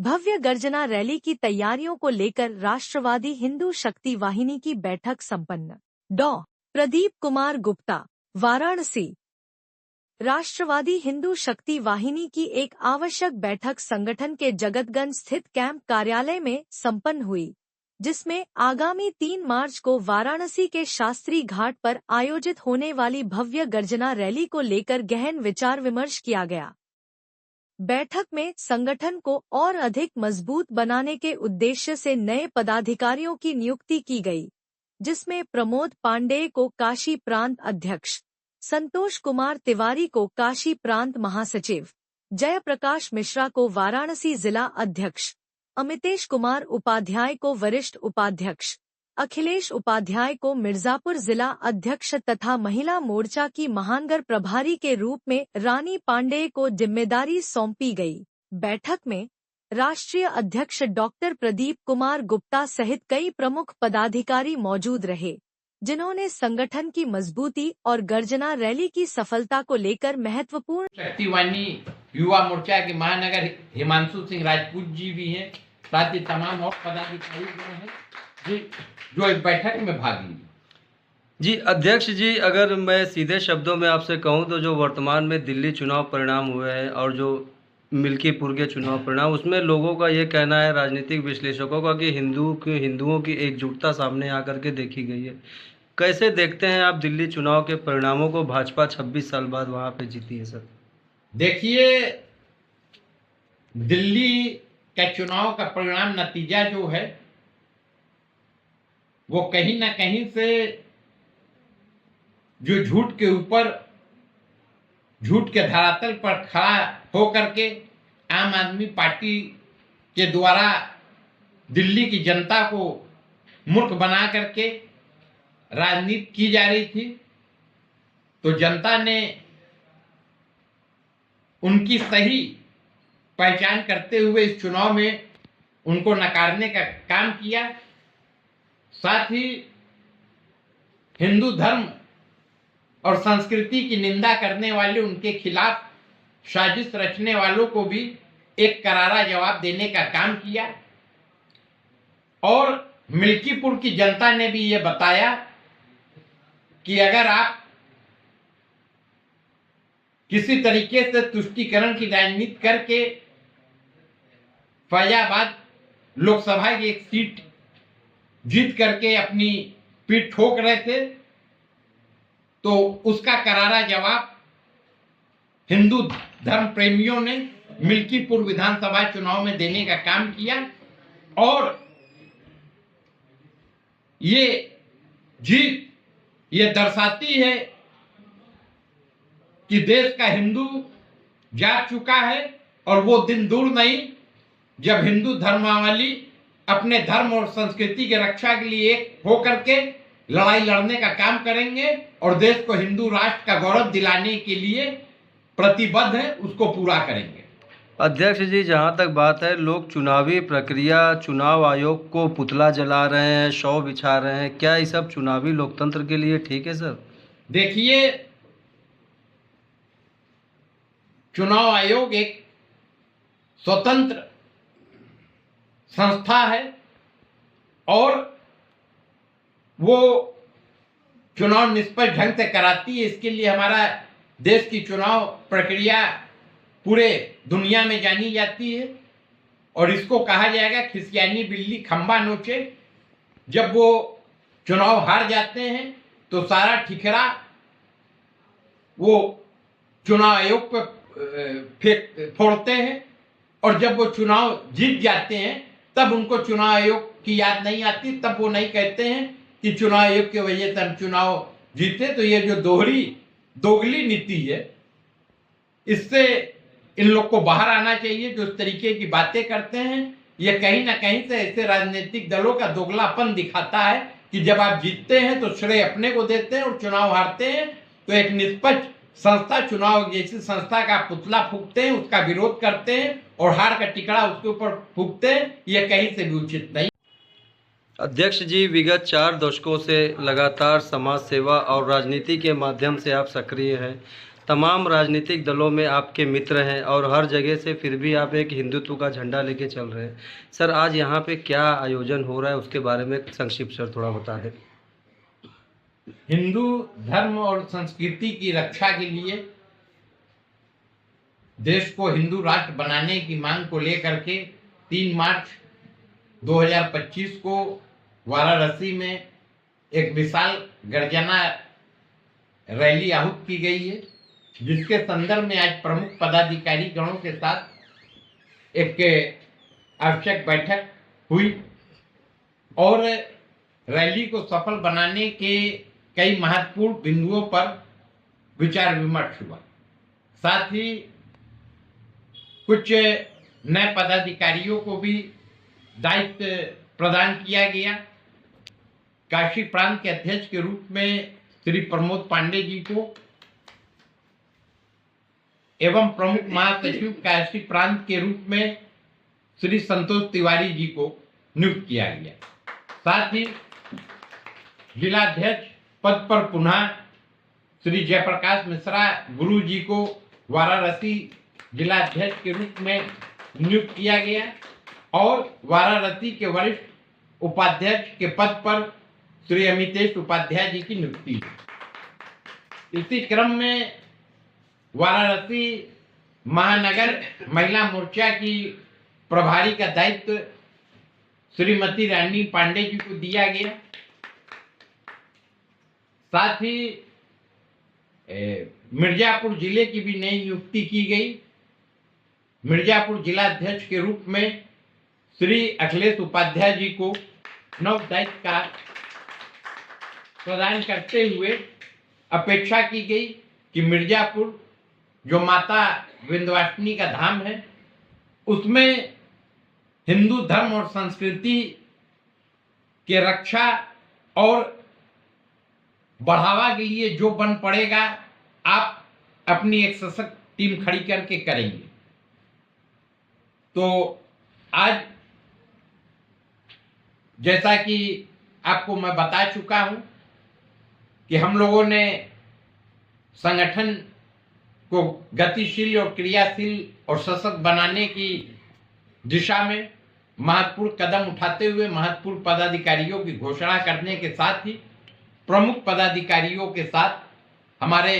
भव्य गर्जना रैली की तैयारियों को लेकर राष्ट्रवादी हिंदू शक्ति वाहिनी की बैठक संपन्न। डॉ. प्रदीप कुमार गुप्ता, वाराणसी। राष्ट्रवादी हिंदू शक्ति वाहिनी की एक आवश्यक बैठक संगठन के जगतगंज स्थित कैंप कार्यालय में संपन्न हुई, जिसमें आगामी 3 मार्च को वाराणसी के शास्त्री घाट पर आयोजित होने वाली भव्य गर्जना रैली को लेकर गहन विचार विमर्श किया गया। बैठक में संगठन को और अधिक मजबूत बनाने के उद्देश्य से नए पदाधिकारियों की नियुक्ति की गई, जिसमें प्रमोद पांडेय को काशी प्रांत अध्यक्ष, संतोष कुमार तिवारी को काशी प्रांत महासचिव, जयप्रकाश मिश्रा को वाराणसी जिला अध्यक्ष, अमितेश कुमार उपाध्याय को वरिष्ठ उपाध्यक्ष, अखिलेश उपाध्याय को मिर्जापुर जिला अध्यक्ष तथा महिला मोर्चा की महानगर प्रभारी के रूप में रानी पांडेय को जिम्मेदारी सौंपी गई। बैठक में राष्ट्रीय अध्यक्ष डॉक्टर प्रदीप कुमार गुप्ता सहित कई प्रमुख पदाधिकारी मौजूद रहे, जिन्होंने संगठन की मजबूती और गर्जना रैली की सफलता को लेकर महत्वपूर्ण। शक्ति वाहिनी युवा मोर्चा के महानगर हिमांशु सिंह राजपूत जी भी हैं, साथ ही तमाम और पदाधिकारी हैं जो इस बैठक में भाग लिए। जी अध्यक्ष जी, अगर मैं सीधे शब्दों में आपसे कहूं तो जो वर्तमान में दिल्ली चुनाव परिणाम हुए हैं और जो मिल्कीपुर के चुनाव परिणाम, उसमें लोगों का ये कहना है, राजनीतिक विश्लेषकों का, कि हिंदुओं की एकजुटता सामने आकर के देखी गई है। कैसे देखते हैं आप दिल्ली चुनाव के परिणामों को? भाजपा 26 साल बाद वहाँ पे जीती है सर। देखिए, दिल्ली का चुनाव का परिणाम नतीजा जो है वो कहीं ना कहीं से जो झूठ के ऊपर झूठ के धरातल पर खड़ा हो करके आम आदमी पार्टी के द्वारा दिल्ली की जनता को मूर्ख बना करके राजनीति की जा रही थी, तो जनता ने उनकी सही पहचान करते हुए इस चुनाव में उनको नकारने का काम किया। साथ ही हिंदू धर्म और संस्कृति की निंदा करने वाले, उनके खिलाफ साजिश रचने वालों को भी एक करारा जवाब देने का काम किया। और मिल्कीपुर की जनता ने भी ये बताया कि अगर आप किसी तरीके से तुष्टीकरण की राजनीति करके फैजाबाद लोकसभा की एक सीट जीत करके अपनी पीठ ठोक रहे थे, तो उसका करारा जवाब हिंदू धर्म प्रेमियों ने मिल्कीपुर विधानसभा चुनाव में देने का काम किया। और ये जीत ये दर्शाती है कि देश का हिंदू जाग चुका है और वो दिन दूर नहीं जब हिंदू धर्मावलंबी अपने धर्म और संस्कृति की रक्षा के लिए एक होकर के लड़ाई लड़ने का काम करेंगे और देश को हिंदू राष्ट्र का गौरव दिलाने के लिए प्रतिबद्ध है, उसको पूरा करेंगे। अध्यक्ष जी, जहां तक बात है, लोग चुनावी प्रक्रिया, चुनाव आयोग को पुतला जला रहे हैं, शव बिछा रहे हैं, क्या ये सब चुनावी लोकतंत्र के लिए ठीक है सर? देखिए, चुनाव आयोग एक स्वतंत्र संस्था है और वो चुनाव निष्पक्ष ढंग से कराती है। इसके लिए हमारा देश की चुनाव प्रक्रिया पूरे दुनिया में जानी जाती है और इसको कहा जाएगा खिसियानी बिल्ली खंबा नोचे। जब वो चुनाव हार जाते हैं तो सारा ठिकरा वो चुनाव आयोग पे फोड़ते हैं और जब वो चुनाव जीत जाते हैं तब उनको चुनाव आयोग की याद नहीं आती, तब वो नहीं कहते हैं कि चुनाव आयोग की वजह से हम चुनाव जीते। तो ये जो दोगली नीति है, इससे इन लोग को बाहर आना चाहिए। जो इस तरीके की बातें करते हैं, ये कहीं ना कहीं से ऐसे राजनीतिक दलों का दोगलापन दिखाता है कि जब आप जीतते हैं तो श्रेय अपने को देते हैं और चुनाव हारते हैं तो एक निष्पक्ष संस्था, चुनाव जैसी संस्था का पुतला फूंकते हैं, उसका विरोध करते हैं और हार का टिकड़ा उसके ऊपर फूंकते हैं। यह कहीं से भी उचित नहीं। अध्यक्ष जी, विगत 4 दशकों से लगातार समाज सेवा और राजनीति के माध्यम से आप सक्रिय हैं। तमाम राजनीतिक दलों में आपके मित्र हैं और हर जगह से फिर भी आप एक हिंदुत्व का झंडा लेके चल रहे हैं। सर, आज यहाँ पे क्या आयोजन हो रहा है, उसके बारे में संक्षिप्त सर थोड़ा बताएं। हिंदू धर्म और संस्कृति की रक्षा के लिए देश को हिंदू राष्ट्र बनाने की मांग को लेकर के 3 मार्च 2025 को वाराणसी में एक विशाल गर्जना रैली आहूत की गई है, जिसके संदर्भ में आज प्रमुख पदाधिकारी गणों के साथ एक आवश्यक बैठक हुई और रैली को सफल बनाने के कई महत्वपूर्ण बिंदुओं पर विचार विमर्श हुआ। साथ ही कुछ नए पदाधिकारियों को भी दायित्व प्रदान किया गया। काशी प्रांत के अध्यक्ष के रूप में श्री प्रमोद पांडे जी को एवं प्रमुख महासचिव काशी प्रांत के रूप में श्री संतोष तिवारी जी को नियुक्त किया गया। साथ ही जिलाध्यक्ष पद पर पुनः श्री जयप्रकाश मिश्रा गुरु जी को वाराणसी जिलाध्यक्ष के रूप में नियुक्त किया गया और वाराणसी के वरिष्ठ उपाध्यक्ष के पद पर श्री अमितेश उपाध्याय जी की नियुक्ति। इसी क्रम में वाराणसी महानगर महिला मोर्चा की प्रभारी का दायित्व श्रीमती रानी पांडे जी को दिया गया। साथ ही मिर्जापुर जिले की भी नई नियुक्ति की गई। मिर्जापुर जिलाध्यक्ष के रूप में श्री अखिलेश उपाध्याय जी को नव दायित्व का प्रदान करते हुए अपेक्षा की गई कि मिर्जापुर जो माता विंध्यवासिनी का धाम है, उसमें हिंदू धर्म और संस्कृति के रक्षा और बढ़ावा के लिए जो बन पड़ेगा, आप अपनी एक सशक्त टीम खड़ी करके करेंगे। तो आज जैसा कि आपको मैं बता चुका हूं कि हम लोगों ने संगठन को गतिशील और क्रियाशील और सशक्त बनाने की दिशा में महत्वपूर्ण कदम उठाते हुए महत्वपूर्ण पदाधिकारियों की घोषणा करने के साथ ही प्रमुख पदाधिकारियों के साथ हमारे